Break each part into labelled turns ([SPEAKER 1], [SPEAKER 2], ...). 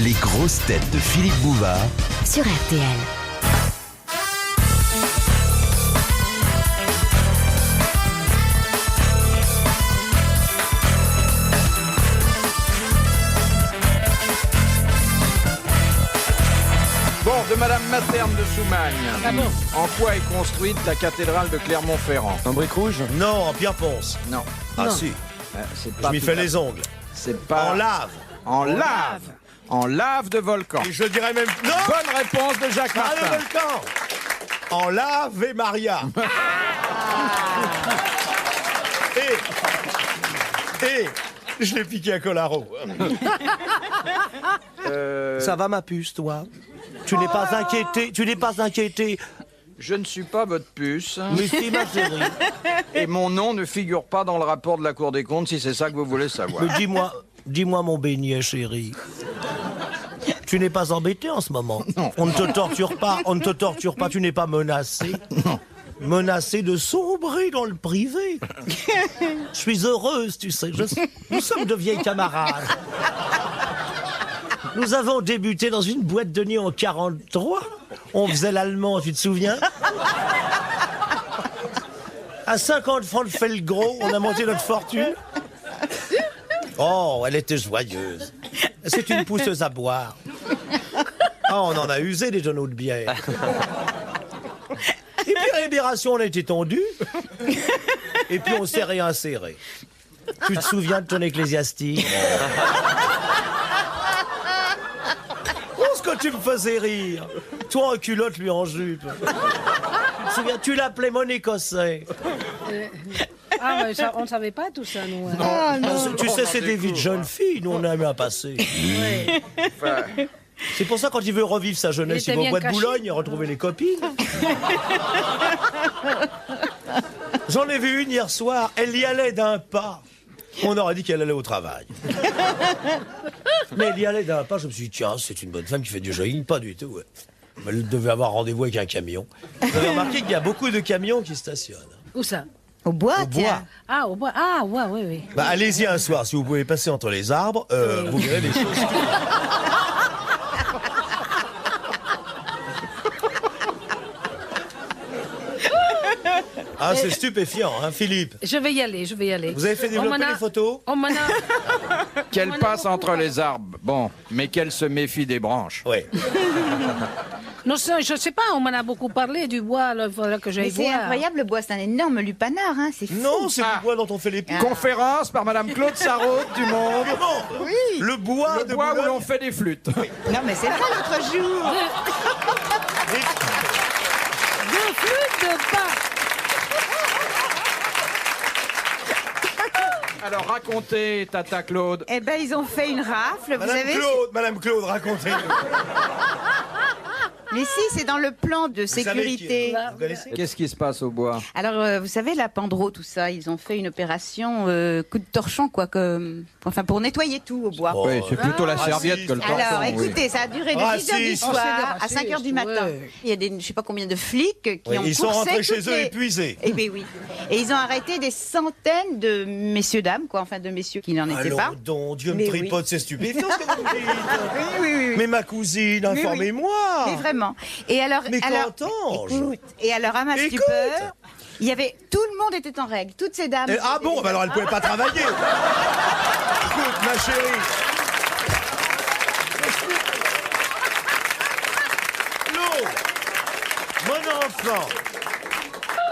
[SPEAKER 1] Les grosses têtes de Philippe Bouvard
[SPEAKER 2] sur RTL.
[SPEAKER 3] Bon, de Madame Materne de Soumagne.
[SPEAKER 4] Ah bon?
[SPEAKER 3] En quoi est construite la cathédrale de Clermont-Ferrand?
[SPEAKER 5] En brique rouge?
[SPEAKER 6] Non, en pierre ponce.
[SPEAKER 3] Non.
[SPEAKER 6] Ah
[SPEAKER 4] Non.
[SPEAKER 6] si,
[SPEAKER 3] C'est
[SPEAKER 6] je
[SPEAKER 3] pas
[SPEAKER 6] m'y
[SPEAKER 3] tout
[SPEAKER 6] fais
[SPEAKER 3] à-
[SPEAKER 6] les ongles.
[SPEAKER 3] C'est pas...
[SPEAKER 6] En lave.
[SPEAKER 3] En lave. En lave de volcan.
[SPEAKER 6] Et je dirais même... Non,
[SPEAKER 3] Bonne réponse de Jacques
[SPEAKER 6] pas le
[SPEAKER 3] Martin.
[SPEAKER 6] volcan. En lave et Maria. Et je l'ai piqué à Colaro.
[SPEAKER 5] Ça va ma puce, toi? Tu n'es pas inquiété, tu n'es pas inquiété.
[SPEAKER 3] Je ne suis pas votre puce.
[SPEAKER 5] Mais si, ma chérie.
[SPEAKER 3] Et mon nom ne figure pas dans le rapport de la Cour des comptes, si c'est ça que vous voulez savoir.
[SPEAKER 5] Mais dis-moi mon beignet, chérie. Tu n'es pas embêté en ce moment?
[SPEAKER 3] Non.
[SPEAKER 5] On ne te torture pas, tu n'es pas menacé? Menacé de sombrer dans le privé. Je suis heureuse, tu sais. Nous sommes de vieilles camarades. Nous avons débuté dans une boîte de nuit en 43. On faisait l'allemand, tu te souviens? À 50 francs de Felgros, on a monté notre fortune. Oh, elle était joyeuse. C'est une pousseuse à boire. Oh, on en a usé des tonneaux de bière. Et puis à Libération, on a été tendu. Et puis on s'est réinséré. Tu te souviens de ton ecclésiastique? Oh, ce que tu me faisais rire. Toi en culotte, lui en jupe. Tu te souviens, tu l'appelais mon écossais.
[SPEAKER 4] Ah, mais ça, on ne savait pas tout ça, nous.
[SPEAKER 5] Tu sais, c'est des vies de jeunes filles. Nous, on a eu un passé.
[SPEAKER 4] Ouais.
[SPEAKER 3] Enfin,
[SPEAKER 5] C'est pour ça, quand il veut revivre sa jeunesse,
[SPEAKER 4] Il
[SPEAKER 5] il
[SPEAKER 4] était
[SPEAKER 5] va au
[SPEAKER 4] bien
[SPEAKER 5] bois de
[SPEAKER 4] caché.
[SPEAKER 5] Boulogne et retrouver les copines. J'en ai vu une hier soir, elle y allait d'un pas. On aurait dit qu'elle allait au travail. Mais elle y allait d'un pas, je me suis dit, tiens, c'est une bonne femme qui fait du jogging. Pas du tout. Ouais. Mais elle devait avoir rendez-vous avec un camion. Vous avez remarqué qu'il y a beaucoup de camions qui stationnent.
[SPEAKER 4] Où ça?
[SPEAKER 7] Au bois,
[SPEAKER 5] Au bois.
[SPEAKER 7] tiens.
[SPEAKER 4] Ah, au bois. Ah, ouais, oui, oui.
[SPEAKER 5] Bah, allez-y un soir, si vous pouvez passer entre les arbres, vous verrez des choses. Ah, c'est stupéfiant, hein, Philippe?
[SPEAKER 4] Je vais y aller, je vais y aller.
[SPEAKER 5] Vous avez fait développer les photos?
[SPEAKER 4] On m'en a...
[SPEAKER 3] qu'elle
[SPEAKER 4] On en a
[SPEAKER 3] passe
[SPEAKER 4] beaucoup
[SPEAKER 3] entre les arbres. Bon, mais qu'elle se méfie des branches.
[SPEAKER 5] Oui.
[SPEAKER 4] Non, je sais pas, on m'en a beaucoup parlé du bois, là, il faudra que j'aille
[SPEAKER 7] Mais c'est
[SPEAKER 4] voir.
[SPEAKER 7] incroyable, le bois, c'est un énorme lupanar, hein, c'est fou.
[SPEAKER 5] Non, c'est le bois dont on fait les pieds.
[SPEAKER 3] Conférence par Madame Claude Sarraute du Monde.
[SPEAKER 7] Oui.
[SPEAKER 5] Le bois
[SPEAKER 3] Le
[SPEAKER 5] de
[SPEAKER 3] bois où
[SPEAKER 5] Boulogne.
[SPEAKER 3] l'on fait des flûtes.
[SPEAKER 7] Non, mais c'est vrai, l'autre jour.
[SPEAKER 4] Deux flûtes de pas.
[SPEAKER 3] Alors racontez, Tata Claude.
[SPEAKER 7] Eh ben, ils ont fait une rafle, vous savez.
[SPEAKER 5] Madame Claude, racontez.
[SPEAKER 7] Mais si, c'est dans le plan de sécurité.
[SPEAKER 5] Vous connaissez?
[SPEAKER 3] Qu'est-ce qui se passe au bois?
[SPEAKER 7] Alors, vous savez, la Pandro, tout ça, ils ont fait une opération coup de torchon, quoi, enfin, pour nettoyer tout au bois.
[SPEAKER 5] Oh,
[SPEAKER 3] Oui, c'est plutôt la serviette que le torchon.
[SPEAKER 7] Alors,
[SPEAKER 3] oui.
[SPEAKER 7] écoutez, ça a duré de
[SPEAKER 5] Raciste.
[SPEAKER 7] 10h du
[SPEAKER 5] Oh,
[SPEAKER 7] soir
[SPEAKER 4] c'est
[SPEAKER 7] à 5h du
[SPEAKER 4] raciste,
[SPEAKER 7] matin.
[SPEAKER 4] ouais.
[SPEAKER 7] Il y a des, je sais pas combien de flics qui
[SPEAKER 5] Oui,
[SPEAKER 7] ont
[SPEAKER 5] ils sont
[SPEAKER 7] poussé
[SPEAKER 5] rentrés chez
[SPEAKER 7] toutes
[SPEAKER 5] eux
[SPEAKER 7] les-
[SPEAKER 5] épuisés.
[SPEAKER 7] Eh bien oui. Et ils ont arrêté des centaines de messieurs, dames, quoi, enfin de messieurs qui n'en étaient
[SPEAKER 5] Allons
[SPEAKER 7] pas.
[SPEAKER 5] donc, Dieu me
[SPEAKER 7] Mais
[SPEAKER 5] tripote, c'est stupéfiant ce que vous me dites.
[SPEAKER 7] Oui.
[SPEAKER 5] Mais ma cousine,
[SPEAKER 7] oui.
[SPEAKER 5] informez-moi.
[SPEAKER 7] Mais vraiment. Et alors,
[SPEAKER 5] Mais
[SPEAKER 7] alors
[SPEAKER 5] qu'entends-je?
[SPEAKER 7] écoute, et alors à ma
[SPEAKER 5] Écoute.
[SPEAKER 7] stupeur, il y avait tout le monde était en règle, toutes ces dames.
[SPEAKER 5] Ah bon, bah alors elle pouvait pas travailler. Écoute, ma chérie. L'eau, mon enfant,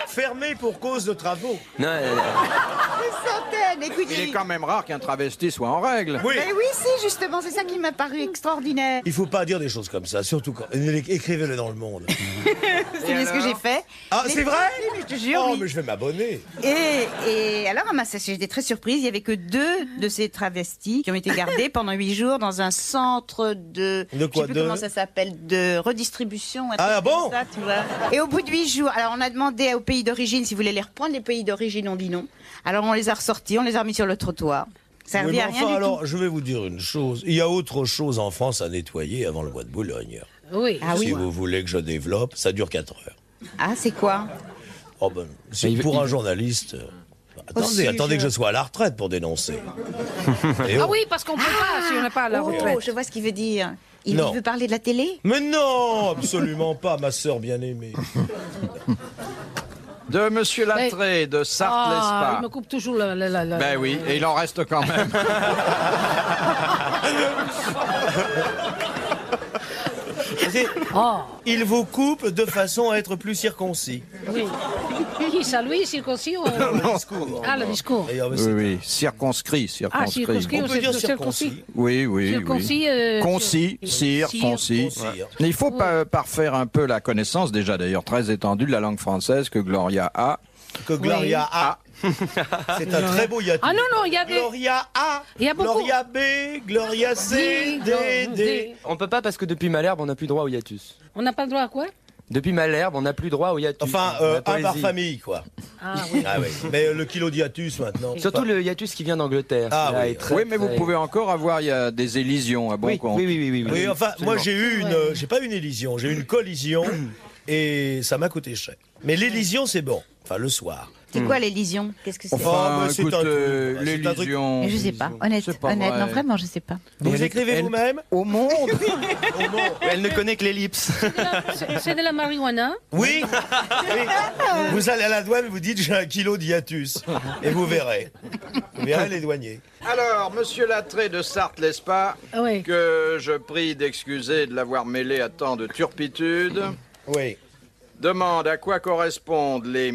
[SPEAKER 5] fermé pour cause de travaux.
[SPEAKER 7] Des centaines. Écoute,
[SPEAKER 3] Il est quand même rare qu'un travesti soit en règle.
[SPEAKER 5] Oui.
[SPEAKER 7] Mais oui, si, justement, c'est ça qui m'a paru extraordinaire.
[SPEAKER 5] Il faut pas dire des choses comme ça, surtout quand... Écrivez-le dans le monde.
[SPEAKER 7] C'est bien ce que j'ai fait.
[SPEAKER 5] Ah,
[SPEAKER 7] Mais
[SPEAKER 5] c'est vrai?
[SPEAKER 7] oui, mais je te jure,
[SPEAKER 5] Oh,
[SPEAKER 7] oui.
[SPEAKER 5] mais je vais m'abonner.
[SPEAKER 7] Et alors, j'étais très surprise. Il y avait que 2 de ces travestis qui ont été gardés pendant 8 jours dans un centre de...
[SPEAKER 5] De quoi,
[SPEAKER 7] je sais plus
[SPEAKER 5] de-
[SPEAKER 7] comment ça s'appelle, de redistribution. un
[SPEAKER 5] Ah,
[SPEAKER 7] truc comme
[SPEAKER 5] bon
[SPEAKER 7] ça, tu vois. Et au bout de 8 jours, alors on a demandé aux pays d'origine si vous voulez les reprendre. Les pays d'origine ont dit non. Alors on les a ressortis, on les a remis sur le trottoir. Ça
[SPEAKER 5] Oui,
[SPEAKER 7] revient
[SPEAKER 5] mais
[SPEAKER 7] à rien
[SPEAKER 5] enfin,
[SPEAKER 7] du
[SPEAKER 5] alors,
[SPEAKER 7] tout.
[SPEAKER 5] je vais vous dire une chose. Il y a autre chose en France à nettoyer avant le bois de Boulogne.
[SPEAKER 4] Oui.
[SPEAKER 7] Ah
[SPEAKER 5] Si
[SPEAKER 7] oui.
[SPEAKER 5] vous voulez que je développe, ça dure 4 heures.
[SPEAKER 7] Ah, c'est quoi?
[SPEAKER 5] Oh ben, c'est pour un journaliste. Attendez que je sois à la retraite pour dénoncer.
[SPEAKER 4] Ah oui, parce qu'on peut pas si on n'est pas à la retraite.
[SPEAKER 7] Oh, je vois ce qu'il veut dire. Il
[SPEAKER 5] Non.
[SPEAKER 7] veut parler de la télé?
[SPEAKER 5] Mais non, absolument pas, ma sœur bien-aimée.
[SPEAKER 3] De Monsieur Lattré, de
[SPEAKER 4] Ah,
[SPEAKER 3] Sarthe-Lespa.
[SPEAKER 4] il me coupe toujours la...
[SPEAKER 3] Ben oui, et il en reste quand même.
[SPEAKER 4] Oh,
[SPEAKER 5] Il vous coupe de façon à être plus circoncis.
[SPEAKER 4] oui. Qui ça, lui, circoncis ou...
[SPEAKER 5] Discours.
[SPEAKER 4] Ah, le discours.
[SPEAKER 5] D'ailleurs, mais
[SPEAKER 3] Oui,
[SPEAKER 5] c'est-
[SPEAKER 3] oui, circonscrit,
[SPEAKER 4] Ah,
[SPEAKER 3] circonscrit.
[SPEAKER 4] circonscrit
[SPEAKER 5] On
[SPEAKER 4] ou
[SPEAKER 5] peut dire
[SPEAKER 4] circoncis?
[SPEAKER 5] circoncis.
[SPEAKER 3] Oui, oui,
[SPEAKER 4] Circoncis,
[SPEAKER 3] oui. Concis, cire, concis.
[SPEAKER 5] Concis.
[SPEAKER 3] Mais il faut parfaire un peu la connaissance, déjà d'ailleurs très étendue, de la langue française que Gloria a.
[SPEAKER 5] Que Gloria A. C'est un très beau hiatus.
[SPEAKER 4] Ah non, non, il y a des...
[SPEAKER 5] Gloria A,
[SPEAKER 4] Il y a beaucoup.
[SPEAKER 5] Gloria B, Gloria C, D, D.
[SPEAKER 2] On peut pas parce que depuis Malherbe, on n'a plus droit au hiatus.
[SPEAKER 4] On n'a pas le droit à quoi?
[SPEAKER 2] Depuis Malherbe, on n'a plus droit au hiatus.
[SPEAKER 5] Enfin,
[SPEAKER 2] Dans la
[SPEAKER 5] un par
[SPEAKER 2] poésie.
[SPEAKER 5] famille, quoi.
[SPEAKER 4] Ah oui.
[SPEAKER 5] Ah oui. Mais le kilo d'hiatus maintenant.
[SPEAKER 2] Surtout le hiatus qui vient d'Angleterre.
[SPEAKER 5] Ah
[SPEAKER 2] Là,
[SPEAKER 5] oui.
[SPEAKER 2] est très,
[SPEAKER 3] Oui, mais vous
[SPEAKER 2] très-
[SPEAKER 3] pouvez encore avoir des élisions à bon
[SPEAKER 2] Oui,
[SPEAKER 3] compte.
[SPEAKER 2] oui, oui, oui, oui.
[SPEAKER 5] Oui, enfin, moi
[SPEAKER 2] Absolument.
[SPEAKER 5] j'ai eu j'ai pas une élision, j'ai eu une collision et ça m'a coûté cher. Mais l'élision c'est bon, enfin le soir.
[SPEAKER 7] C'est quoi l'élision? Qu'est-ce que c'est?
[SPEAKER 5] Enfin,
[SPEAKER 3] Enfin,
[SPEAKER 5] c'est
[SPEAKER 3] écoute,
[SPEAKER 5] un truc, c'est un truc.
[SPEAKER 3] l'élision...
[SPEAKER 7] Je sais pas. Honnête,
[SPEAKER 3] C'est pas
[SPEAKER 7] honnête.
[SPEAKER 3] vrai.
[SPEAKER 7] Non, vraiment, je sais pas.
[SPEAKER 5] Vous
[SPEAKER 3] Elle-
[SPEAKER 5] écrivez
[SPEAKER 3] elle-
[SPEAKER 5] vous-même
[SPEAKER 3] Au monde
[SPEAKER 2] Elle ne connaît que l'ellipse.
[SPEAKER 4] C'est de la marijuana.
[SPEAKER 5] Oui. Oui. Vous allez à la douane, vous dites j'ai un kilo d'hiatus et vous verrez. Vous verrez les douaniers.
[SPEAKER 3] Alors, Monsieur Lattré de Sarthe-Lespa,
[SPEAKER 4] Ah oui.
[SPEAKER 3] que je prie d'excuser de l'avoir mêlé à tant de turpitude,
[SPEAKER 5] Oui.
[SPEAKER 3] demande à quoi correspondent les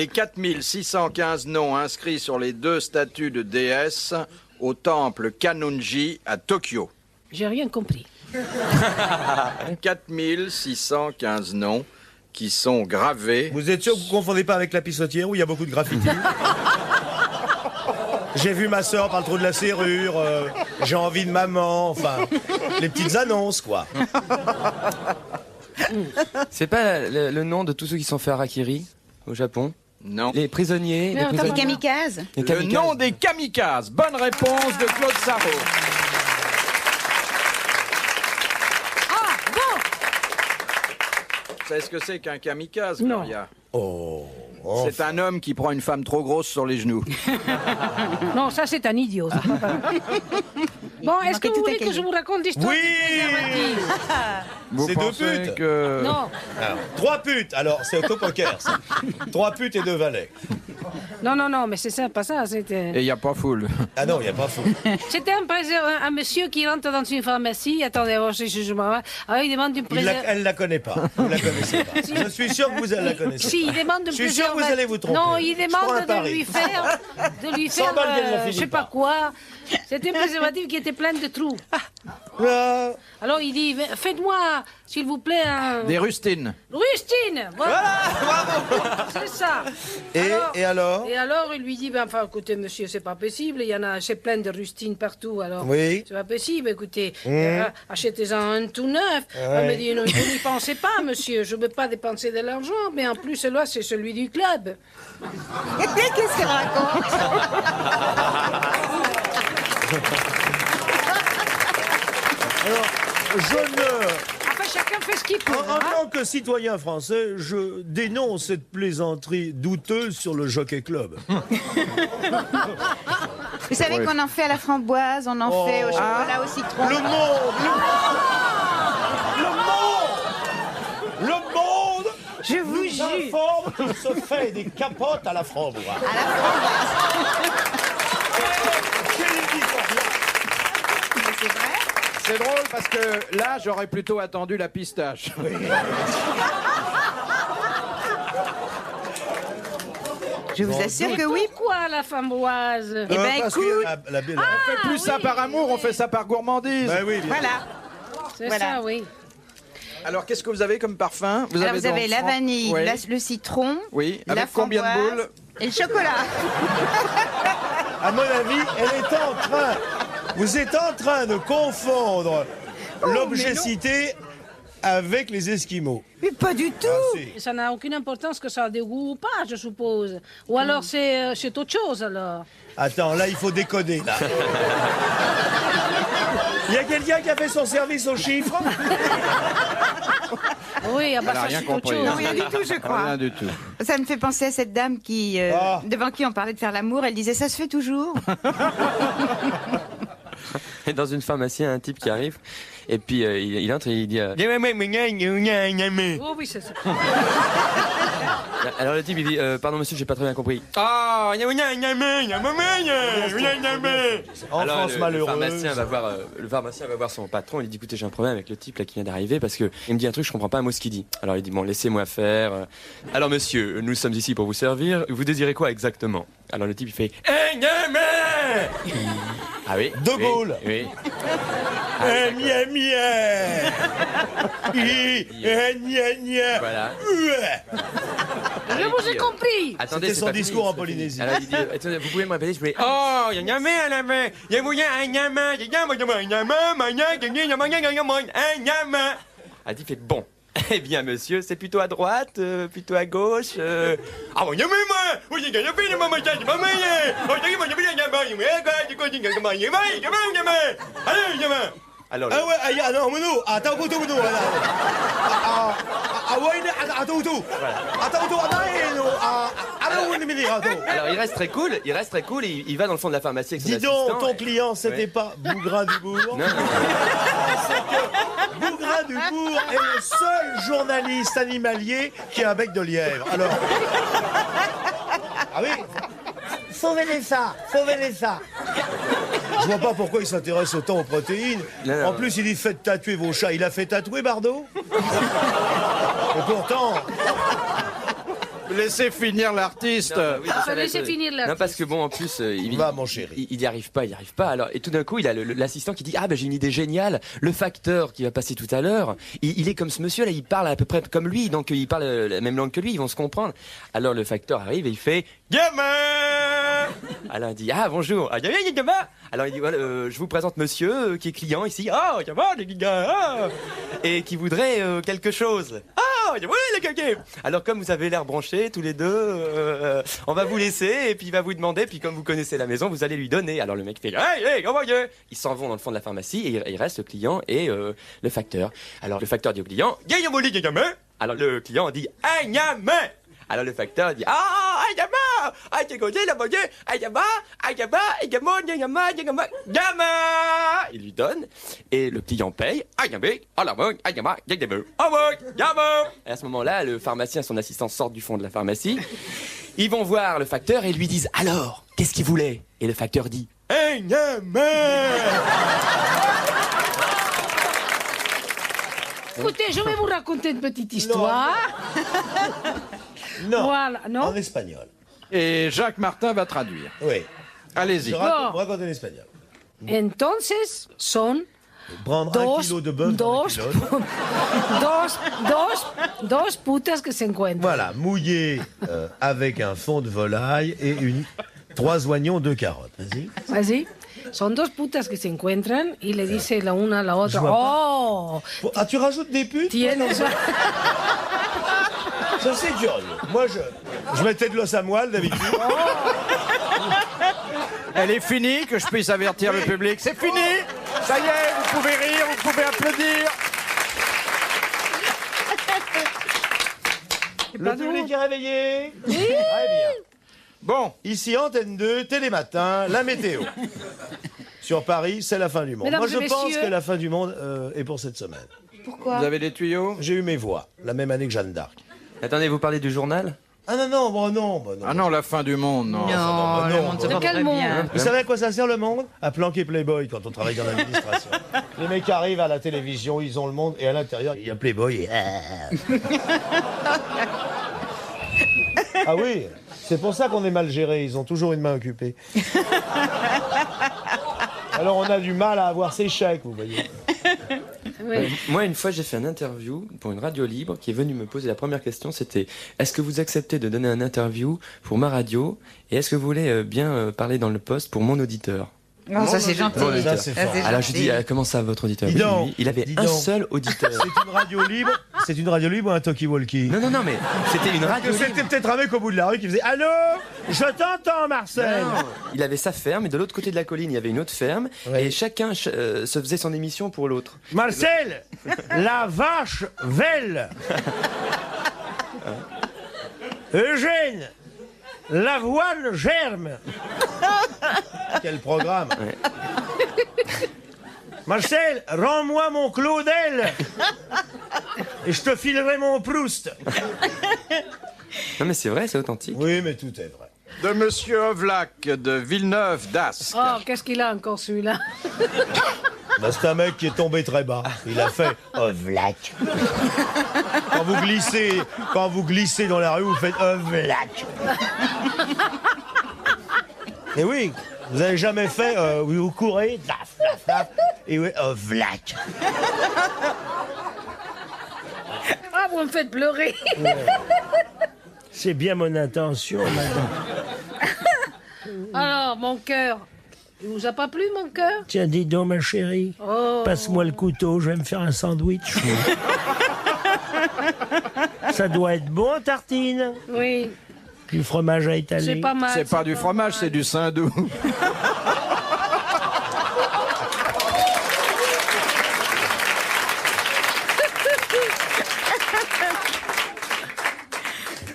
[SPEAKER 3] 4615 noms inscrits sur les 2 statues de déesses au temple Kanonji à Tokyo.
[SPEAKER 4] J'ai rien compris.
[SPEAKER 3] 4615 noms qui sont gravés.
[SPEAKER 5] Vous êtes sûr que vous ne confondez pas avec la pissotière où il y a beaucoup de graffiti? J'ai vu ma sœur par le trou de la serrure, j'ai envie de maman, enfin, les petites annonces, quoi.
[SPEAKER 2] C'est pas le nom de tous ceux qui sont fait harakiri au Japon?
[SPEAKER 3] Non.
[SPEAKER 2] Les prisonniers.
[SPEAKER 4] Mais
[SPEAKER 2] les
[SPEAKER 4] attends,
[SPEAKER 7] Les
[SPEAKER 2] prisonniers.
[SPEAKER 7] kamikazes?
[SPEAKER 2] Les
[SPEAKER 3] Le
[SPEAKER 2] kamikazes.
[SPEAKER 3] nom des kamikazes. Bonne réponse de Claude Sarraud.
[SPEAKER 4] Ah, bon.
[SPEAKER 3] Vous savez ce que c'est qu'un kamikaze,
[SPEAKER 4] Non.
[SPEAKER 3] Gloria?
[SPEAKER 5] Oh.
[SPEAKER 3] C'est un homme qui prend une femme trop grosse sur les genoux.
[SPEAKER 4] Non, ça c'est un idiot. c'est pas pareil. Bon, est-ce que
[SPEAKER 7] manquait
[SPEAKER 4] vous
[SPEAKER 7] tout
[SPEAKER 4] voulez
[SPEAKER 7] à
[SPEAKER 4] que
[SPEAKER 7] cahier.
[SPEAKER 4] je vous raconte l'histoire
[SPEAKER 5] Oui.
[SPEAKER 4] du préservatif?
[SPEAKER 3] Vous
[SPEAKER 5] C'est 2
[SPEAKER 3] pensez
[SPEAKER 5] putes.
[SPEAKER 3] que...
[SPEAKER 4] Non,
[SPEAKER 5] Alors, 3 putes, alors c'est au poker, ça. 3 putes et 2 valets.
[SPEAKER 4] non, mais c'est ça, pas ça. C'était
[SPEAKER 3] Et il n'y a pas foule.
[SPEAKER 5] Ah non, il n'y a pas fou.
[SPEAKER 4] c'était un monsieur qui rentre dans une pharmacie. Attendez, je me rappelle. Alors, il demande une
[SPEAKER 5] Elle ne la connaît pas. Vous la connaissez pas. Je suis sûr que vous la connaissez.
[SPEAKER 4] Si, il demande de
[SPEAKER 5] Je suis sûr que vous allez vous tromper.
[SPEAKER 4] Non, il
[SPEAKER 5] Je prends un
[SPEAKER 4] demande de
[SPEAKER 5] pari.
[SPEAKER 4] lui faire,
[SPEAKER 5] 100 balles qu'elle ne
[SPEAKER 4] je
[SPEAKER 5] finit
[SPEAKER 4] sais pas
[SPEAKER 5] pas.
[SPEAKER 4] quoi. C'était un préservatif qui était plein de trous.
[SPEAKER 5] Ah,
[SPEAKER 4] Alors il dit, faites-moi, s'il vous plaît, un...
[SPEAKER 3] Des rustines.
[SPEAKER 4] Rustine, voilà. C'est ça.
[SPEAKER 5] et alors
[SPEAKER 4] Et alors, il lui dit, ben, enfin, écoutez, monsieur, c'est pas possible, il y en a, c'est plein de rustines partout, alors.
[SPEAKER 5] Oui.
[SPEAKER 4] C'est pas possible, écoutez, achetez-en un tout neuf. Elle me dit, non, vous n'y pensez pas, monsieur, je ne veux pas dépenser de l'argent, mais en plus, celui-là, c'est celui du club.
[SPEAKER 7] Qu'est-ce qu'elle raconte?
[SPEAKER 5] Je ne...
[SPEAKER 4] Enfin, chacun fait ce qu'il peut.
[SPEAKER 5] En
[SPEAKER 4] hein.
[SPEAKER 5] tant que citoyen français, je dénonce cette plaisanterie douteuse sur le Jockey Club.
[SPEAKER 7] Vous savez qu'on en fait à la framboise, on en fait au chocolat, au citron.
[SPEAKER 5] Le monde
[SPEAKER 4] Je vous jure.
[SPEAKER 5] informe qu'il se fait des capotes à la framboise.
[SPEAKER 7] À la framboise. Mais c'est vrai?
[SPEAKER 3] C'est drôle parce que là, j'aurais plutôt attendu la pistache.
[SPEAKER 7] Je vous assure que oui.
[SPEAKER 4] Pourquoi la framboise?
[SPEAKER 7] Eh ben,
[SPEAKER 5] Parce qu'il y
[SPEAKER 7] écoute,
[SPEAKER 5] a la belle...
[SPEAKER 3] On fait plus ça par amour, on fait ça par gourmandise.
[SPEAKER 5] Ben oui, bien.
[SPEAKER 7] voilà.
[SPEAKER 4] C'est
[SPEAKER 7] voilà.
[SPEAKER 4] ça, oui.
[SPEAKER 3] Alors, qu'est-ce que vous avez comme parfum?
[SPEAKER 7] Alors vous avez
[SPEAKER 3] donc
[SPEAKER 7] la
[SPEAKER 3] fran-
[SPEAKER 7] vanille,
[SPEAKER 3] Oui.
[SPEAKER 7] le citron,
[SPEAKER 3] Oui,
[SPEAKER 7] la
[SPEAKER 3] avec combien de
[SPEAKER 7] framboise
[SPEAKER 3] boules?
[SPEAKER 7] et le chocolat.
[SPEAKER 5] À mon avis, vous êtes en train de confondre l'objet cité avec les Esquimaux.
[SPEAKER 7] Mais pas du tout.
[SPEAKER 5] Ah, si.
[SPEAKER 4] Ça n'a aucune importance que ça a des goûts ou pas, je suppose. Ou alors c'est autre chose, alors.
[SPEAKER 5] Attends, là, il faut décoder, là. Il y a quelqu'un qui a fait son service aux chiffres?
[SPEAKER 4] Oui, ah bah
[SPEAKER 3] Elle a
[SPEAKER 4] ça
[SPEAKER 3] rien
[SPEAKER 4] c'est autre
[SPEAKER 3] compris.
[SPEAKER 4] chose.
[SPEAKER 7] Non, rien du tout, je crois.
[SPEAKER 3] Rien du tout.
[SPEAKER 7] Ça me fait penser à cette dame qui, devant qui on parlait de faire l'amour, elle disait ça se fait toujours.
[SPEAKER 2] Et dans une pharmacie, il y a un type qui arrive, et puis il entre et il dit
[SPEAKER 4] Oh oui, c'est ça.
[SPEAKER 2] alors le type il dit pardon monsieur, j'ai pas très bien compris.
[SPEAKER 5] En
[SPEAKER 2] Alors,
[SPEAKER 5] France malheureuse.
[SPEAKER 2] le pharmacien va voir son patron, il lui dit écoutez, j'ai un problème avec le type là qui vient d'arriver parce que il me dit un truc, je comprends pas un mot ce qu'il dit. Alors il dit bon, laissez-moi faire. Alors monsieur, nous sommes ici pour vous servir, vous désirez quoi exactement? Alors le type il fait ah oui.
[SPEAKER 5] De Gaulle.
[SPEAKER 2] Oui. Voilà.
[SPEAKER 4] Je vous ai compris.
[SPEAKER 2] Attendez,
[SPEAKER 5] C'était
[SPEAKER 2] c'est
[SPEAKER 5] son
[SPEAKER 2] pas
[SPEAKER 5] discours
[SPEAKER 2] fini,
[SPEAKER 5] en
[SPEAKER 2] c'est
[SPEAKER 5] Polynésie.
[SPEAKER 2] fini. Alors il dit attendez, vous pouvez me répéter, je vais oh, il y a un la main, il y a elle dit fait bon. Eh bien, monsieur, c'est plutôt à droite, plutôt à gauche. Ah bon, alors,
[SPEAKER 5] Ah ouais, ah non, Mounou, attends, Mounou, Mounou.
[SPEAKER 2] alors il reste très cool, et il va dans le fond de la pharmacie avec son
[SPEAKER 5] Dis donc,
[SPEAKER 2] assistant,
[SPEAKER 5] ton
[SPEAKER 2] et-
[SPEAKER 5] client, c'était
[SPEAKER 2] Ouais.
[SPEAKER 5] pas Bougrain Dubourg?
[SPEAKER 2] Non,
[SPEAKER 5] Bougrain Dubourg est le seul journaliste animalier qui a un bec de lièvre. Alors. Ah oui? Sauvez-les ça. Je vois pas pourquoi il s'intéresse autant aux protéines.
[SPEAKER 2] Non.
[SPEAKER 5] En plus, il dit faites tatouer vos chats. Il a fait tatouer Bardot? Et pourtant.
[SPEAKER 3] Laissez finir l'artiste.
[SPEAKER 2] Non, oui, ça va
[SPEAKER 4] laissez
[SPEAKER 2] être-
[SPEAKER 4] finir l'artiste.
[SPEAKER 2] Non, parce que bon, en plus,
[SPEAKER 5] Va, mon chéri.
[SPEAKER 2] il y arrive pas. Alors, et tout d'un coup, il a l'assistant qui dit ah ben j'ai une idée géniale. Le facteur qui va passer tout à l'heure, il est comme ce monsieur là, il parle à peu près comme lui, donc il parle la même langue que lui, ils vont se comprendre. Alors le facteur arrive et il fait gamin. Alors il dit ah bonjour. Ah, gamin. Alors il dit voilà, je vous présente monsieur qui est client ici. Ah gamin, les gars, ah, et qui voudrait quelque chose. Ah oui, les gars. Alors comme vous avez l'air branchés tous les deux, on va vous laisser et puis il va vous demander, puis comme vous connaissez la maison, vous allez lui donner. Alors le mec fait hey, envoyez. Ils s'en vont dans le fond de la pharmacie et il reste le client et le facteur. Alors le facteur dit au client gamin. Alors le client dit gamin. Alors le facteur dit gamin. Il lui donne et le client paye. Et à ce moment-là, le pharmacien et son assistant sortent du fond de la pharmacie. Ils vont voir le facteur et lui disent alors, qu'est-ce qu'il voulait? Et le facteur dit
[SPEAKER 4] Écoutez, je vais vous raconter une petite histoire.
[SPEAKER 5] Non.
[SPEAKER 4] Voilà, non?
[SPEAKER 5] En espagnol.
[SPEAKER 3] Et Jacques Martin va traduire.
[SPEAKER 5] Oui.
[SPEAKER 3] Allez-y.
[SPEAKER 5] Je raconte en espagnol.
[SPEAKER 4] Entonces son
[SPEAKER 5] Prendre un kilo de bœuf dans le pilote.
[SPEAKER 4] dos putas que se encuentran.
[SPEAKER 5] Voilà, mouillé avec un fond de volaille et 3 oignons, 2 carottes. Vas-y.
[SPEAKER 4] Así. Son dos putas que se encuentran y le dice la una a la otra,
[SPEAKER 5] Je vois pas.
[SPEAKER 4] oh,
[SPEAKER 5] Ah, tu rajoutes des putes?
[SPEAKER 4] tienes...
[SPEAKER 5] Ça, c'est curieux. Moi, je mettais de l'os à moelle d'habitude.
[SPEAKER 3] Elle est finie, que je puisse avertir le public. C'est fini. Ça y est, vous pouvez rire, vous pouvez applaudir.
[SPEAKER 5] Le public est réveillé. Très bien.
[SPEAKER 3] Bon,
[SPEAKER 5] Ici, Antenne 2, Télématin, la météo. Sur Paris, c'est la fin du monde.
[SPEAKER 4] Mesdames
[SPEAKER 5] Moi, je
[SPEAKER 4] et
[SPEAKER 5] pense
[SPEAKER 4] messieurs.
[SPEAKER 5] que la fin du monde est pour cette semaine.
[SPEAKER 7] Pourquoi?
[SPEAKER 3] vous avez des tuyaux?
[SPEAKER 5] J'ai eu mes voix, la même année que Jeanne d'Arc.
[SPEAKER 2] attendez, vous parlez du journal?
[SPEAKER 5] Ah non, non.
[SPEAKER 3] Ah non, la fin du monde, non.
[SPEAKER 7] Non, le monde se
[SPEAKER 4] De
[SPEAKER 7] porte
[SPEAKER 4] quel
[SPEAKER 7] très
[SPEAKER 4] monde?
[SPEAKER 7] bien.
[SPEAKER 5] Vous savez à quoi ça sert le monde? À planquer Playboy quand on travaille dans l'administration. Les mecs arrivent à la télévision, ils ont le monde, et à l'intérieur, il y a Playboy. Ah oui, c'est pour ça qu'on est mal géré, ils ont toujours une main occupée. Alors on a du mal à avoir ses chèques, vous voyez.
[SPEAKER 4] Oui.
[SPEAKER 2] Moi, une fois, j'ai fait une interview pour une radio libre qui est venue me poser la première question, c'était est-ce que vous acceptez de donner un interview pour ma radio et est-ce que vous voulez bien parler dans le poste pour mon auditeur?
[SPEAKER 7] Non, ça c'est gentil.
[SPEAKER 2] Mon auditeur.
[SPEAKER 5] Ça, c'est
[SPEAKER 7] Ça,
[SPEAKER 5] fort.
[SPEAKER 7] c'est
[SPEAKER 2] Alors je
[SPEAKER 7] gentil.
[SPEAKER 2] dis comment ça votre auditeur?
[SPEAKER 5] Dis
[SPEAKER 2] Oui,
[SPEAKER 5] donc,
[SPEAKER 2] oui, il avait
[SPEAKER 5] dis
[SPEAKER 2] un
[SPEAKER 5] donc.
[SPEAKER 2] seul auditeur.
[SPEAKER 5] C'est une radio libre. C'est une radio libre ou un talkie-walkie?
[SPEAKER 2] Non, mais c'était une radio libre.
[SPEAKER 5] C'était peut-être un mec au bout de la rue qui faisait allô, je t'entends, Marcel.
[SPEAKER 2] Non, il avait sa ferme et de l'autre côté de la colline il y avait une autre ferme
[SPEAKER 5] Ouais.
[SPEAKER 2] et chacun se faisait son émission pour l'autre.
[SPEAKER 5] Marcel, la vache velle. Eugène, l'avoine germe. Quel programme. Marcel, rends-moi mon Claudel et je te filerai mon Proust.
[SPEAKER 2] Non mais c'est vrai, c'est authentique.
[SPEAKER 5] Oui, mais tout est vrai.
[SPEAKER 3] De Monsieur Ovlac de Villeneuve d'Ascq.
[SPEAKER 4] Oh, qu'est-ce qu'il a encore celui-là?
[SPEAKER 5] Bah, c'est un mec qui est tombé très bas. Il a fait Ovlac. Quand vous glissez dans la rue, vous faites Ovlac. Et oui, vous avez jamais fait, vous courez, daf, daf, daf, et oui, Ovlac.
[SPEAKER 4] Ah, vous me faites pleurer.
[SPEAKER 5] C'est bien mon intention, madame.
[SPEAKER 4] Alors, mon cœur. Il vous a pas plu, mon cœur?
[SPEAKER 5] Tiens, dis donc, ma chérie,
[SPEAKER 4] Oh.
[SPEAKER 5] passe-moi le couteau, je vais me faire un sandwich. Ça doit être bon, tartine.
[SPEAKER 4] Oui,
[SPEAKER 5] Du fromage à étaler.
[SPEAKER 4] c'est pas mal.
[SPEAKER 3] C'est pas du fromage, c'est du saindoux.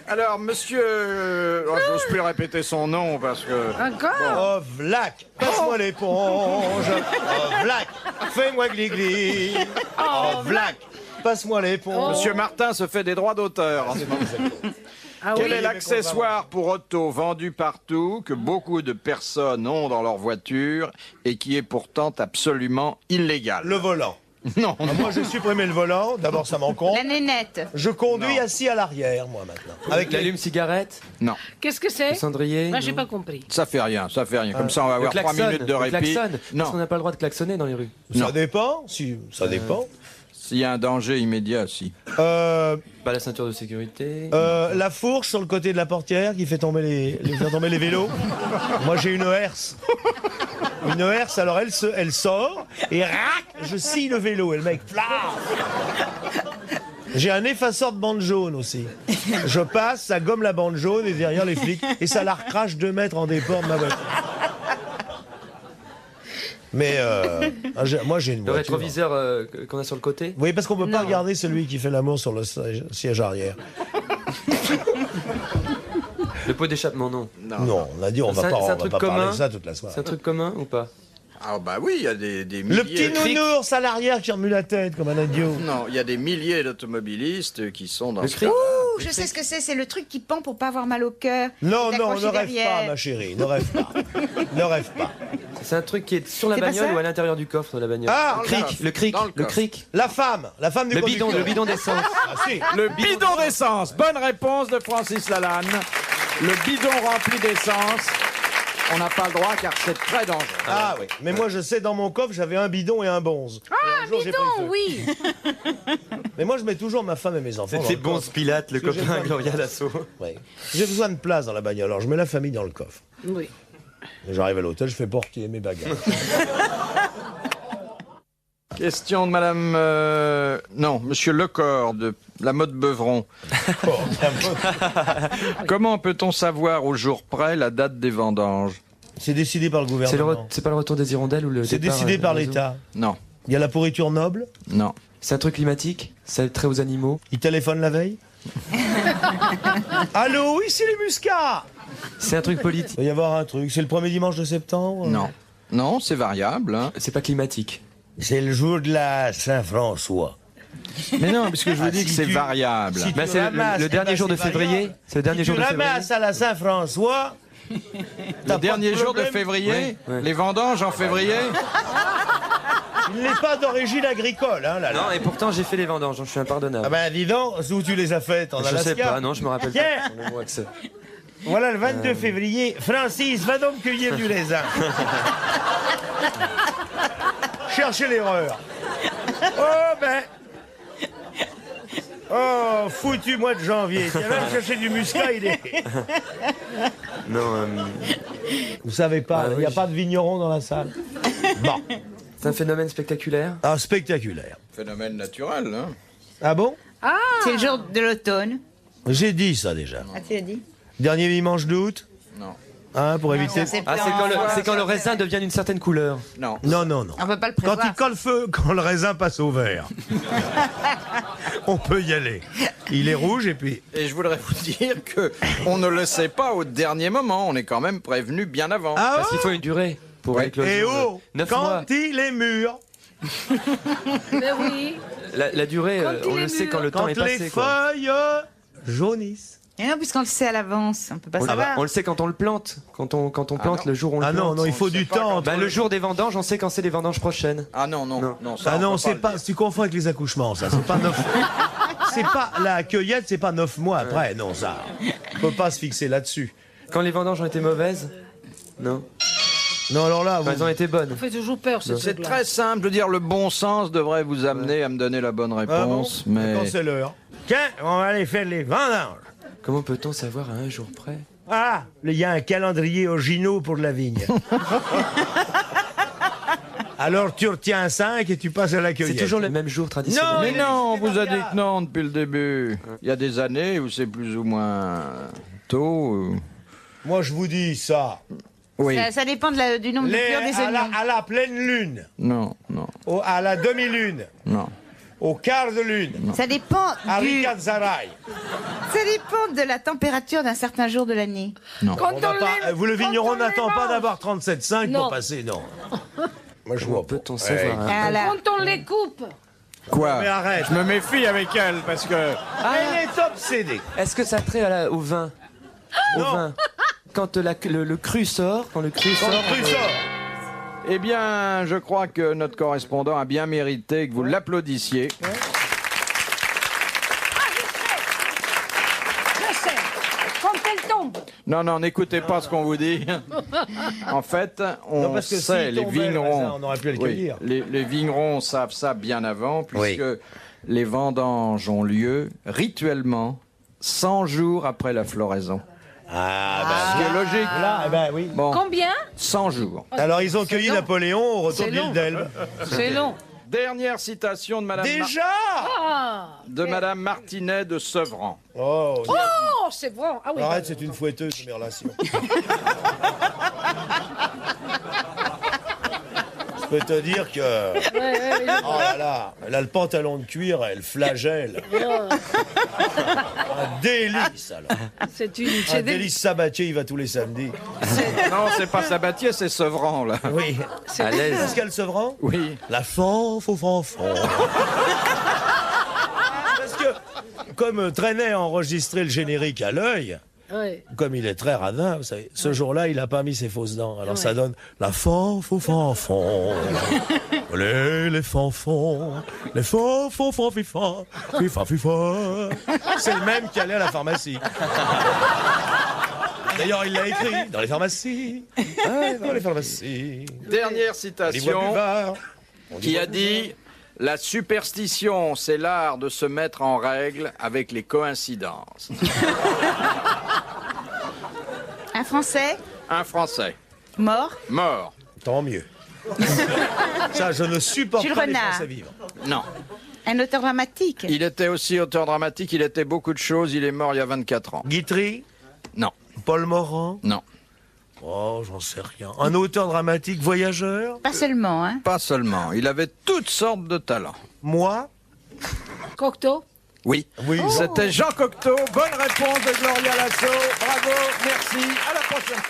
[SPEAKER 3] Alors, monsieur... Oh, j'ose plus répéter son nom parce que...
[SPEAKER 4] Encore?
[SPEAKER 5] Ovlac, passe-moi l'éponge. Ovlac, fais-moi gli-gli. Ovlac, passe-moi l'éponge.
[SPEAKER 3] Monsieur Martin se fait des droits d'auteur en ce moment.
[SPEAKER 4] Ah
[SPEAKER 3] Quel
[SPEAKER 4] oui.
[SPEAKER 3] est l'accessoire pour auto vendu partout que beaucoup de personnes ont dans leur voiture et qui est pourtant absolument illégal?
[SPEAKER 5] Le volant.
[SPEAKER 3] Non,
[SPEAKER 5] Ah, moi, j'ai supprimé le volant. D'abord, ça m'encombre.
[SPEAKER 7] La nénette.
[SPEAKER 5] Je conduis
[SPEAKER 3] Non.
[SPEAKER 5] assis à l'arrière, moi, maintenant. Avec les...
[SPEAKER 2] L'allume-cigarette,
[SPEAKER 3] non,
[SPEAKER 4] Qu'est-ce que c'est?
[SPEAKER 2] le cendrier.
[SPEAKER 4] Moi, j'ai
[SPEAKER 2] non.
[SPEAKER 4] pas compris.
[SPEAKER 3] ça fait rien, ça fait rien. Comme ça, on va
[SPEAKER 2] Le
[SPEAKER 3] avoir 3
[SPEAKER 2] klaxon,
[SPEAKER 3] minutes de
[SPEAKER 2] le
[SPEAKER 3] répit.
[SPEAKER 2] klaxon, parce qu'on
[SPEAKER 3] Non,
[SPEAKER 2] n'a pas le droit de klaxonner dans les rues.
[SPEAKER 5] Ça
[SPEAKER 3] Non.
[SPEAKER 5] dépend. Si, ça dépend.
[SPEAKER 3] s'il y a un danger immédiat, si.
[SPEAKER 2] Pas la ceinture de sécurité.
[SPEAKER 5] La fourche sur le côté de la portière qui fait tomber faire tomber les vélos. Moi, j'ai une herse. Une herse, alors elle sort et rac, je scie le vélo et le mec, flaf. J'ai un effaceur de bande jaune aussi. Je passe, ça gomme la bande jaune et derrière les flics et ça la recrache 2 mètres en déport de ma voiture. Mais moi j'ai une
[SPEAKER 2] Le
[SPEAKER 5] voiture.
[SPEAKER 2] rétroviseur qu'on a sur le côté.
[SPEAKER 5] Oui, parce qu'on peut pas
[SPEAKER 4] Non.
[SPEAKER 5] regarder celui qui fait l'amour sur le siège arrière.
[SPEAKER 2] Le pot d'échappement, non.
[SPEAKER 5] Non, on a dit on va
[SPEAKER 2] C'est un-
[SPEAKER 5] pas,
[SPEAKER 2] c'est un
[SPEAKER 5] on va
[SPEAKER 2] truc
[SPEAKER 5] pas parler
[SPEAKER 2] commun.
[SPEAKER 5] de ça toute la soirée.
[SPEAKER 2] C'est un truc commun ou pas?
[SPEAKER 3] Ah bah oui, il y a des milliers...
[SPEAKER 5] Le petit nounours à l'arrière qui remue la tête comme un idiot.
[SPEAKER 3] Non, il y a des milliers d'automobilistes qui sont dans
[SPEAKER 2] Le
[SPEAKER 3] ce
[SPEAKER 2] cri.
[SPEAKER 3] cas.
[SPEAKER 7] Ouh, je sais ce que c'est le truc qui pend pour pas avoir mal au cœur.
[SPEAKER 5] Non, non,
[SPEAKER 7] D'accrocher
[SPEAKER 5] ne rêve
[SPEAKER 7] derrière.
[SPEAKER 5] pas, ma chérie, ne rêve pas. Ne rêve pas.
[SPEAKER 2] C'est un truc qui est sur la
[SPEAKER 7] C'est pas
[SPEAKER 2] bagnole
[SPEAKER 7] ça
[SPEAKER 2] ou à l'intérieur du coffre de la bagnole.
[SPEAKER 5] Ah,
[SPEAKER 2] le cric, le cric,
[SPEAKER 3] dans le
[SPEAKER 2] le
[SPEAKER 3] coffre.
[SPEAKER 2] cric.
[SPEAKER 5] La femme du
[SPEAKER 2] Le bidon,
[SPEAKER 5] conducteur.
[SPEAKER 2] le bidon d'essence.
[SPEAKER 5] Ah si.
[SPEAKER 3] Le bidon d'essence. Bonne réponse de Francis Lalanne. Le bidon rempli d'essence. On n'a pas le droit car c'est très dangereux.
[SPEAKER 5] Ah oui, mais moi je sais, dans mon coffre, j'avais un bidon et un bonze. Ah,
[SPEAKER 4] Bidon, oui.
[SPEAKER 5] Mais moi je mets toujours ma femme et mes enfants. dans
[SPEAKER 2] C'était
[SPEAKER 5] le
[SPEAKER 2] bon
[SPEAKER 5] coffre.
[SPEAKER 2] Pilate, le
[SPEAKER 5] Parce que j'ai
[SPEAKER 2] copain à
[SPEAKER 5] besoin de-
[SPEAKER 2] Gloria Lasso.
[SPEAKER 5] Ouais. J'ai besoin de place dans la bagnole, alors je mets la famille dans le coffre.
[SPEAKER 4] Oui.
[SPEAKER 5] Et j'arrive à l'hôtel, je fais porter mes bagages.
[SPEAKER 3] Question de madame... Non, monsieur Lecor de la mode Beuvron.
[SPEAKER 5] Oh,
[SPEAKER 3] Comment peut-on savoir au jour près la date des vendanges?
[SPEAKER 5] c'est décidé par le gouvernement.
[SPEAKER 2] C'est pas le retour des hirondelles ou le
[SPEAKER 5] C'est
[SPEAKER 2] départ,
[SPEAKER 5] décidé par
[SPEAKER 2] des oiseaux.
[SPEAKER 5] l'État.
[SPEAKER 3] Non,
[SPEAKER 5] Il y a la pourriture noble,
[SPEAKER 3] non.
[SPEAKER 2] C'est un truc climatique. C'est très aux animaux.
[SPEAKER 5] il téléphone la veille. Allô, oui, c'est les muscats.
[SPEAKER 2] C'est un truc politique.
[SPEAKER 5] Il va y avoir un truc, c'est le premier dimanche de septembre.
[SPEAKER 3] Non. Non, c'est variable. Hein.
[SPEAKER 2] C'est pas climatique.
[SPEAKER 5] C'est le jour de la Saint-François.
[SPEAKER 3] Mais non, parce que je vous
[SPEAKER 5] Ah,
[SPEAKER 3] dis
[SPEAKER 5] si
[SPEAKER 3] que c'est
[SPEAKER 5] tu-
[SPEAKER 3] variable.
[SPEAKER 5] si-
[SPEAKER 2] Bah,
[SPEAKER 5] tu
[SPEAKER 2] c'est
[SPEAKER 5] ramasses,
[SPEAKER 2] le
[SPEAKER 5] eh
[SPEAKER 2] dernier
[SPEAKER 5] ben,
[SPEAKER 2] jour de
[SPEAKER 5] c'est
[SPEAKER 2] février.
[SPEAKER 5] variable.
[SPEAKER 2] C'est le dernier
[SPEAKER 5] Si
[SPEAKER 2] jour
[SPEAKER 5] tu
[SPEAKER 2] de février.
[SPEAKER 5] ramasses à la Saint-François,
[SPEAKER 3] Le
[SPEAKER 5] t'as pas
[SPEAKER 3] dernier
[SPEAKER 5] de
[SPEAKER 3] jour de
[SPEAKER 5] problème.
[SPEAKER 3] février,
[SPEAKER 2] Ouais, ouais.
[SPEAKER 3] les vendanges en février.
[SPEAKER 5] Il n'est pas d'origine agricole, hein, là.
[SPEAKER 2] Non, et pourtant j'ai fait les vendanges, donc je suis impardonnable.
[SPEAKER 5] Ah ben, dis donc, où tu les as faites, en
[SPEAKER 2] je
[SPEAKER 5] Alaska?
[SPEAKER 2] sais pas, non, je me rappelle
[SPEAKER 5] Tiens.
[SPEAKER 2] pas. Le mois que c'est.
[SPEAKER 5] Voilà le 22 février. Francis, va donc cueillir du raisin. Cherchez l'erreur. Oh ben. Oh, foutu mois de janvier. Tiens, va me chercher du muscat, il est.
[SPEAKER 2] Non,
[SPEAKER 5] Vous savez pas,
[SPEAKER 2] Ah
[SPEAKER 5] il n'y a
[SPEAKER 2] oui.
[SPEAKER 5] pas de vigneron dans la salle. Bon.
[SPEAKER 2] c'est un phénomène spectaculaire.
[SPEAKER 5] Ah, spectaculaire.
[SPEAKER 3] Phénomène naturel. Hein.
[SPEAKER 5] Ah bon?
[SPEAKER 7] C'est le jour de l'automne.
[SPEAKER 5] J'ai dit ça déjà.
[SPEAKER 7] Ah, tu l'as dit?
[SPEAKER 5] Dernier dimanche d'août?
[SPEAKER 3] Non.
[SPEAKER 5] Hein, pour éviter...
[SPEAKER 7] C'est
[SPEAKER 2] Ah, c'est quand le raisin devient d'une certaine couleur.
[SPEAKER 3] Non.
[SPEAKER 5] Non, non, non.
[SPEAKER 7] On peut pas le
[SPEAKER 5] Quand
[SPEAKER 7] prévoir.
[SPEAKER 5] il colle feu, quand le raisin passe au vert, on peut y aller. Il est rouge et puis...
[SPEAKER 3] Et je voudrais vous dire que on ne le sait pas au dernier moment. On est quand même prévenu bien avant.
[SPEAKER 5] Ah
[SPEAKER 2] Parce qu'il faut une durée pour
[SPEAKER 3] Ouais.
[SPEAKER 2] éclosion.
[SPEAKER 5] Et oh,
[SPEAKER 2] 9
[SPEAKER 5] quand
[SPEAKER 2] mois.
[SPEAKER 5] il est mûr,
[SPEAKER 4] Mais oui.
[SPEAKER 2] La durée,
[SPEAKER 4] Quand il
[SPEAKER 2] on
[SPEAKER 4] est
[SPEAKER 2] le sait
[SPEAKER 4] mûr.
[SPEAKER 2] quand le temps
[SPEAKER 5] quand
[SPEAKER 2] est
[SPEAKER 5] les
[SPEAKER 2] passé. Quoi.
[SPEAKER 5] feuilles jaunissent.
[SPEAKER 7] Et non, puisqu'on le sait à l'avance, on peut pas
[SPEAKER 2] On,
[SPEAKER 7] savoir.
[SPEAKER 2] on le sait quand on le plante. Quand on plante, le jour où on le
[SPEAKER 5] Ah
[SPEAKER 2] plante.
[SPEAKER 5] non, non, il faut
[SPEAKER 3] sait
[SPEAKER 5] du
[SPEAKER 3] pas
[SPEAKER 5] temps.
[SPEAKER 2] Bah, le jour des vendanges, on sait quand c'est les vendanges prochaines.
[SPEAKER 3] Ah non, non,
[SPEAKER 2] Non.
[SPEAKER 3] non. Ça,
[SPEAKER 5] Ah
[SPEAKER 3] on
[SPEAKER 5] non,
[SPEAKER 3] peut
[SPEAKER 5] c'est
[SPEAKER 3] le
[SPEAKER 5] pas.
[SPEAKER 3] dire.
[SPEAKER 5] Tu confonds avec les accouchements, ça. C'est pas 9. C'est pas la cueillette, c'est pas 9 mois après. Non, ça. On peut pas se fixer là-dessus.
[SPEAKER 2] Quand les vendanges ont été mauvaises. Non.
[SPEAKER 5] Non, alors là,
[SPEAKER 2] Quand elles ont été bonnes.
[SPEAKER 4] Ça fait toujours peur, cette
[SPEAKER 3] C'est
[SPEAKER 4] truc-là.
[SPEAKER 3] très simple. Je veux dire, le bon sens devrait vous amener à me donner la bonne
[SPEAKER 5] Ah bon
[SPEAKER 3] réponse. Mais
[SPEAKER 5] Quand c'est l'heure. Tiens, on va aller faire les vendanges.
[SPEAKER 2] Comment peut-on savoir à un jour près?
[SPEAKER 5] Ah, il y a un calendrier original pour la vigne. Alors tu retiens 5 et tu passes à la
[SPEAKER 2] C'est
[SPEAKER 5] cueillette.
[SPEAKER 2] toujours le même jour traditionnel.
[SPEAKER 5] Non,
[SPEAKER 3] Mais non, on
[SPEAKER 5] il est
[SPEAKER 3] vous a dit
[SPEAKER 5] regarde.
[SPEAKER 3] que non depuis le début. Il y a des années où c'est plus ou moins tôt.
[SPEAKER 5] Moi, je vous dis ça.
[SPEAKER 3] Oui.
[SPEAKER 7] Ça dépend du nombre de fleurs des oignons.
[SPEAKER 5] à la pleine lune,
[SPEAKER 3] Non, non,
[SPEAKER 5] à la demi-lune,
[SPEAKER 3] non.
[SPEAKER 5] au quart de lune,
[SPEAKER 7] Ça dépend
[SPEAKER 5] à
[SPEAKER 7] du...
[SPEAKER 5] Ricazaraï.
[SPEAKER 7] Ça dépend de la température d'un certain jour de l'année.
[SPEAKER 4] Quand
[SPEAKER 5] On n'a
[SPEAKER 4] on
[SPEAKER 5] pas-
[SPEAKER 4] les-
[SPEAKER 5] Vous, le vigneron,
[SPEAKER 4] quand on
[SPEAKER 5] n'attend
[SPEAKER 4] les
[SPEAKER 5] pas
[SPEAKER 4] mange.
[SPEAKER 5] d'avoir 37,5
[SPEAKER 4] Non.
[SPEAKER 5] pour passer, non. Moi, je
[SPEAKER 2] Comment
[SPEAKER 5] vois pas.
[SPEAKER 2] peut-on savoir hein?
[SPEAKER 7] Ah, là.
[SPEAKER 4] Quand on les coupe.
[SPEAKER 3] Quoi?
[SPEAKER 5] Mais arrête.
[SPEAKER 3] Je me méfie avec elle parce que.
[SPEAKER 5] Elle est obsédée.
[SPEAKER 2] Est-ce que ça a trait au vin? Au
[SPEAKER 5] Non.
[SPEAKER 2] vin. Quand le cru sort, quand le cru
[SPEAKER 5] Quand
[SPEAKER 2] sort.
[SPEAKER 5] le cru sort.
[SPEAKER 3] Eh bien, je crois que notre correspondant a bien mérité que vous l'applaudissiez.
[SPEAKER 4] Je sais. Quand elle tombe.
[SPEAKER 3] Non, non, n'écoutez pas ce qu'on vous dit. En fait, on
[SPEAKER 5] Non, parce que
[SPEAKER 3] sait,
[SPEAKER 5] s'il
[SPEAKER 3] les
[SPEAKER 5] tombait, le
[SPEAKER 3] vignerons.
[SPEAKER 5] raisin, on aurait pu le
[SPEAKER 3] Oui,
[SPEAKER 5] cueillir.
[SPEAKER 3] les vignerons savent ça bien avant, puisque
[SPEAKER 5] Oui.
[SPEAKER 3] les vendanges ont lieu rituellement 100 jours après la floraison.
[SPEAKER 5] Ah,
[SPEAKER 3] Ce qui est logique.
[SPEAKER 5] là, eh ben oui.
[SPEAKER 3] Bon,
[SPEAKER 4] Combien?
[SPEAKER 3] 100 jours.
[SPEAKER 5] Alors, ils ont cueilli
[SPEAKER 4] long.
[SPEAKER 5] Napoléon au retour
[SPEAKER 4] C'est
[SPEAKER 5] de l'île
[SPEAKER 4] long.
[SPEAKER 5] d'Elbe.
[SPEAKER 4] C'est long.
[SPEAKER 3] Dernière citation de Madame,
[SPEAKER 5] Déjà
[SPEAKER 4] Ah.
[SPEAKER 3] Madame Martinet de Sevran.
[SPEAKER 5] Oh,
[SPEAKER 4] Oh, c'est bon. Ah oui.
[SPEAKER 5] arrête, c'est une fouetteuse de mes relations. Je peux te dire que... Oh là là, elle a le pantalon de cuir, elle flagelle. Un délice, alors.
[SPEAKER 4] C'est une.
[SPEAKER 5] Un
[SPEAKER 4] C'est des-
[SPEAKER 5] délice Sabatier, il va tous les samedis.
[SPEAKER 3] Non, c'est pas Sabatier, c'est Sevran, là.
[SPEAKER 5] Oui.
[SPEAKER 2] À l'aise.
[SPEAKER 5] Pascal Sevran
[SPEAKER 3] Oui.
[SPEAKER 5] La fanfo fanfon. Parce que, comme Trenet a enregistré le générique à l'œil,
[SPEAKER 4] Ouais.
[SPEAKER 5] comme il est très radin, vous savez, ce jour-là, il n'a pas mis ses fausses dents. Alors ça donne la fanfo fanfon. Les fanfons, les fanfons fanfifa, fifa fifa. C'est le même qui allait à la pharmacie. D'ailleurs, il l'a écrit dans les pharmacies. Dans les pharmacies.
[SPEAKER 3] Dernière
[SPEAKER 5] Les voies
[SPEAKER 3] citation
[SPEAKER 5] buvards.
[SPEAKER 3] qui a dit la superstition, c'est l'art de se mettre en règle avec les coïncidences.
[SPEAKER 7] Un Français
[SPEAKER 3] Un Français
[SPEAKER 7] mort.
[SPEAKER 3] mort.
[SPEAKER 5] Tant mieux. Ça, je ne supporte
[SPEAKER 7] Jules
[SPEAKER 5] pas les
[SPEAKER 7] Renard.
[SPEAKER 5] Français vivants.
[SPEAKER 3] Non.
[SPEAKER 7] Un auteur dramatique.
[SPEAKER 3] Il était aussi auteur dramatique, il était beaucoup de choses, il est mort il y a 24 ans.
[SPEAKER 5] Guitry,
[SPEAKER 3] Non,
[SPEAKER 5] Paul Morand.
[SPEAKER 3] non,
[SPEAKER 5] Oh, j'en sais rien. Un auteur dramatique voyageur.
[SPEAKER 7] Pas seulement, hein.
[SPEAKER 3] pas seulement. Il avait toutes sortes de talents.
[SPEAKER 5] Moi.
[SPEAKER 4] Cocteau.
[SPEAKER 3] Oui.
[SPEAKER 5] Oui.
[SPEAKER 3] C'était Jean Cocteau. Bonne réponse de Gloria Lasso. Bravo, merci. À la prochaine.